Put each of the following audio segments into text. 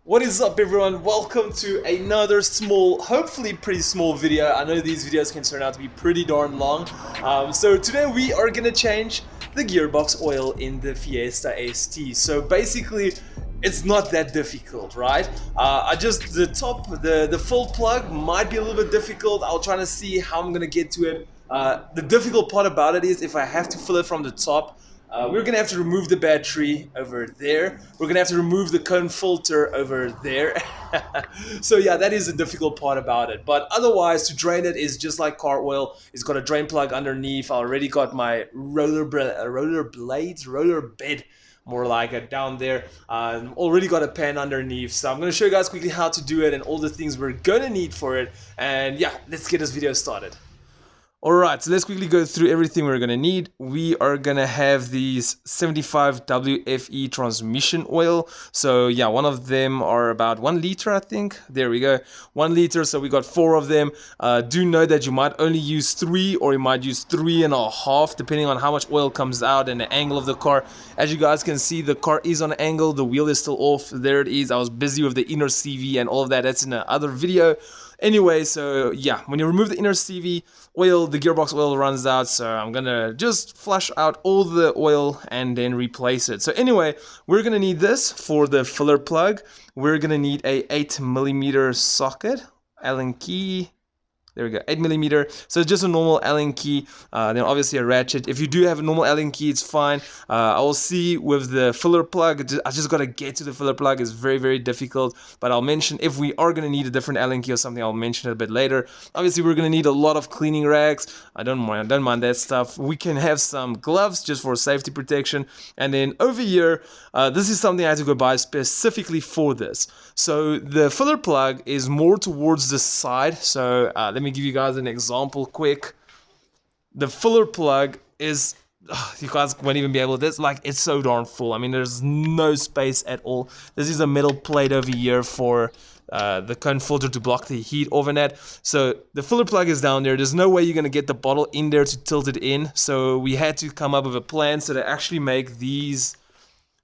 What is up, everyone? Welcome to another small, hopefully pretty small video. I know these videos can turn out to be pretty darn long. So today we are gonna change the gearbox oil in the Fiesta ST. So basically, it's not that difficult, right? The full plug might be a little bit difficult. I'll try to see how I'm gonna get to it. The difficult part about it is if I have to fill it from the top. We're gonna have to remove the battery over there. We're gonna have to remove the cone filter over there. So yeah, that is the difficult part about it. But otherwise, to drain it is just like car oil. It's got a drain plug underneath. I already got my roller bed, more like it, down there. Already got a pan underneath. So I'm gonna show you guys quickly how to do it and all the things we're gonna need for it. And yeah, let's get this video started. Alright, so let's quickly go through everything we're going to need. We are going to have these 75W FE transmission oil. So yeah, one of them are about 1 liter, I think. There we go, 1 liter, so we got 4 of them. Do know that you might only use 3 or you might use 3.5, depending on how much oil comes out and the angle of the car. As you guys can see, the car is on an angle, the wheel is still off. There it is. I was busy with the inner CV and all of that. That's in another video. Anyway, so yeah, when you remove the inner CV oil, the gearbox oil runs out, so I'm gonna just flush out all the oil and then replace it. So anyway, we're gonna need this for the filler plug. We're gonna need a 8mm socket, Allen key. There we go, 8mm. So it's just a normal Allen key, then obviously a ratchet. If you do have a normal Allen key, it's fine. I will see with the filler plug. I just got to get to the filler plug. It's very, very difficult. But I'll mention if we are going to need a different Allen key or something, I'll mention it a bit later. Obviously, we're going to need a lot of cleaning rags. I don't mind that stuff. We can have some gloves just for safety protection. And then over here, this is something I had to go buy specifically for this. So the filler plug is more towards the side. So let me give you guys an example quick. The filler plug is, you guys won't even be able to, it's so darn full. I mean, there's no space at all. This is a metal plate over here for the cone filter to block the heat overnet. So the filler plug is down there. There's no way you're going to get the bottle in there to tilt it in. So we had to come up with a plan so to actually make these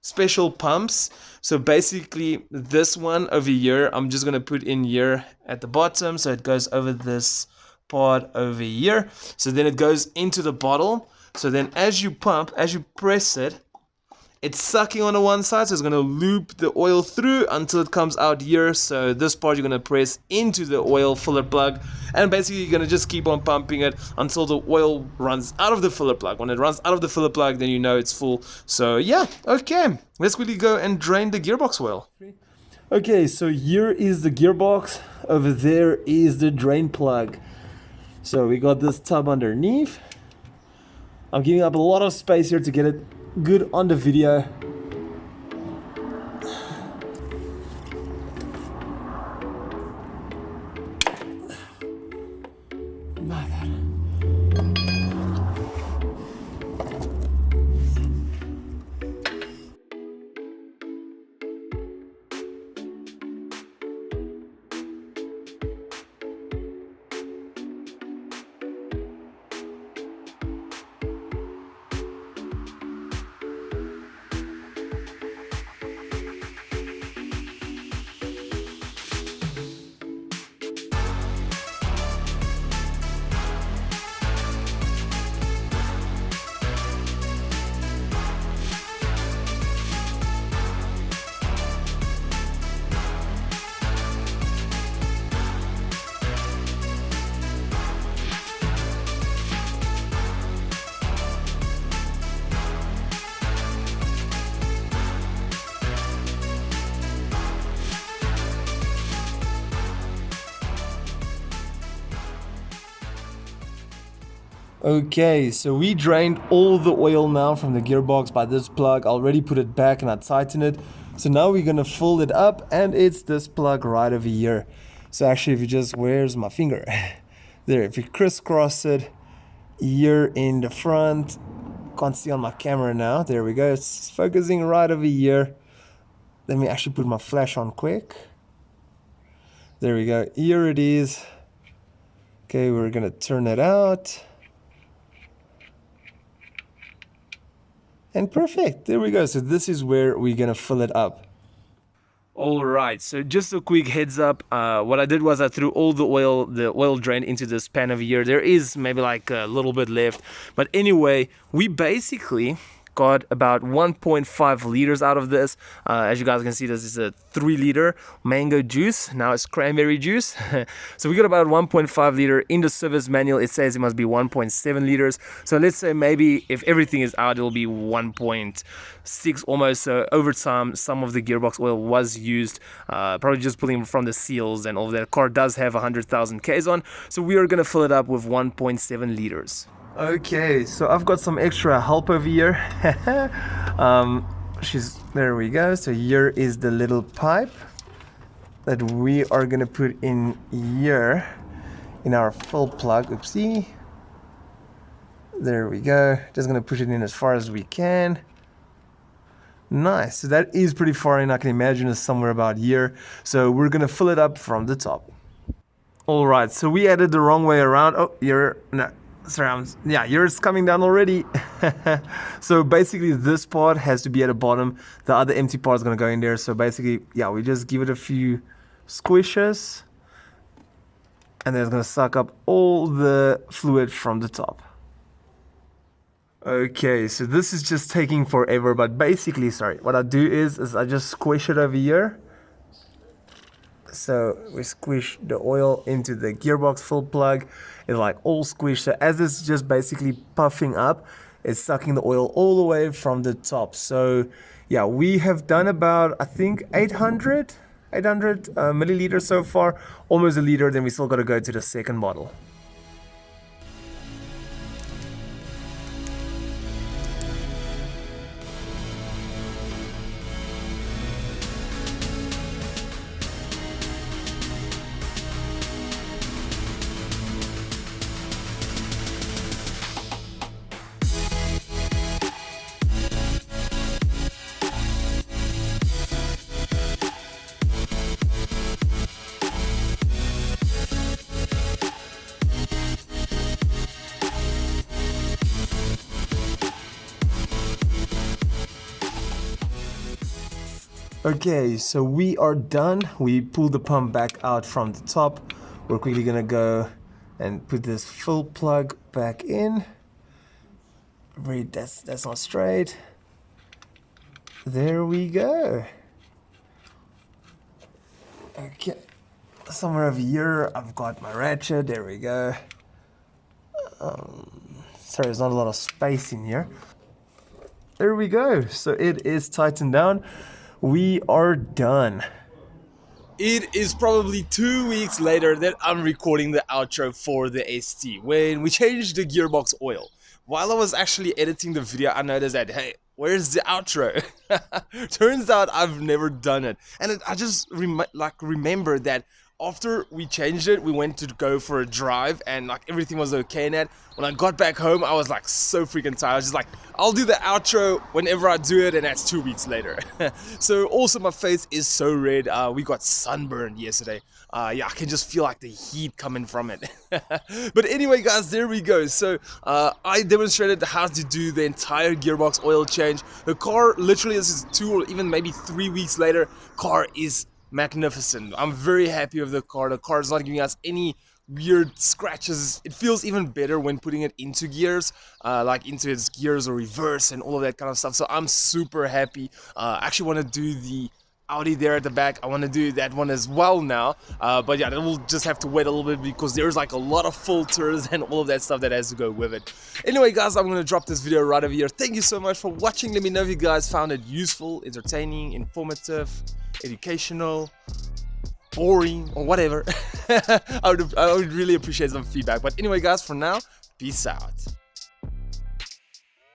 special pumps. So basically this one over here, I'm just going to put in here at the bottom, so it goes over this part over here. So then it goes into the bottle. So then as you pump, as you press it, it's sucking on the one side, so it's going to loop the oil through until it comes out here. So this part you're going to press into the oil filler plug, and basically you're going to just keep on pumping it until the oil runs out of the filler plug. When it runs out of the filler plug, then you know it's full. So yeah, okay, let's quickly go and drain the gearbox oil. Okay, so here is the gearbox. Over there is the drain plug. So we got this tub underneath. I'm giving up a lot of space here to get it good on the video. My God. Okay, so we drained all the oil now from the gearbox by this plug. I already put it back and I tightened it. So now we're gonna fold it up, and it's this plug right over here. So actually, if you just, where's my finger? There, if you crisscross it here in the front, can't see on my camera now. There we go, it's focusing right over here. Let me actually put my flash on quick. There we go, here it is. Okay, we're gonna turn it out. And perfect, there we go. So this is where we're gonna fill it up. Alright, so just a quick heads up, what I did was I threw all the oil drain into this pan over here. There is maybe like a little bit left, but anyway, we basically got about 1.5 liters out of this. As you guys can see, this is a 3-liter mango juice. Now it's cranberry juice. So we got about 1.5 liter. In the service manual it says it must be 1.7 liters, so let's say maybe if everything is out it'll be 1.6 almost. So over time some of the gearbox oil was used, probably just pulling from the seals and all of that. Car does have 100,000 Ks on, so we are gonna fill it up with 1.7 liters. Okay, so I've got some extra help over here. There we go. So here is the little pipe that we are gonna put in here in our full plug. Oopsie. There we go. Just gonna push it in as far as we can. Nice. So that is pretty far in. I can imagine it's somewhere about here. So we're gonna fill it up from the top. All right. So we added the wrong way around. Oh, yeah, yours coming down already. So basically this part has to be at the bottom, the other empty part is going to go in there. So basically, yeah, we just give it a few squishes and then it's going to suck up all the fluid from the top. Okay, so this is just taking forever, but basically, what I do is I just squish it over here. So we squish the oil into the gearbox full plug. It's like all squished. So as it's just basically puffing up, it's sucking the oil all the way from the top. So yeah, we have done about, I think 800 milliliters so far, almost a liter. Then we still got to go to the second bottle. Okay, so we are done. We pulled the pump back out from the top. We're quickly gonna go and put this full plug back in. Wait, that's not straight. There we go. Okay, somewhere over here I've got my ratchet. There we go. Sorry, there's not a lot of space in here. There we go. So it is tightened down. We are done. It is probably 2 weeks later that I'm recording the outro for the ST when we changed the gearbox oil. While I was actually editing the video, I noticed that, hey, where's the outro? Turns out I've never done it. And I just remember that after we changed it, we went to go for a drive and like everything was okay in it. When I got back home, I was like so freaking tired. I was just like, I'll do the outro whenever I do it, and that's 2 weeks later. So also my face is so red. We got sunburned yesterday. Yeah, I can just feel like the heat coming from it. But anyway, guys, there we go. So I demonstrated how to do the entire gearbox oil change. The car literally, this is 2 or even maybe 3 weeks later, car is magnificent. I'm very happy with the car. The car is not giving us any weird scratches. It feels even better when putting it into gears, like into its gears or reverse and all of that kind of stuff. So I'm super happy. I actually want to do the Audi there at the back. I want to do that one as well now, but yeah, we'll just have to wait a little bit because there's like a lot of filters and all of that stuff that has to go with it. Anyway, guys, I'm gonna drop this video right over here. Thank you so much for watching. Let me know if you guys found it useful, entertaining, informative, educational, boring, or whatever. I would really appreciate some feedback. But anyway, guys, for now, peace out.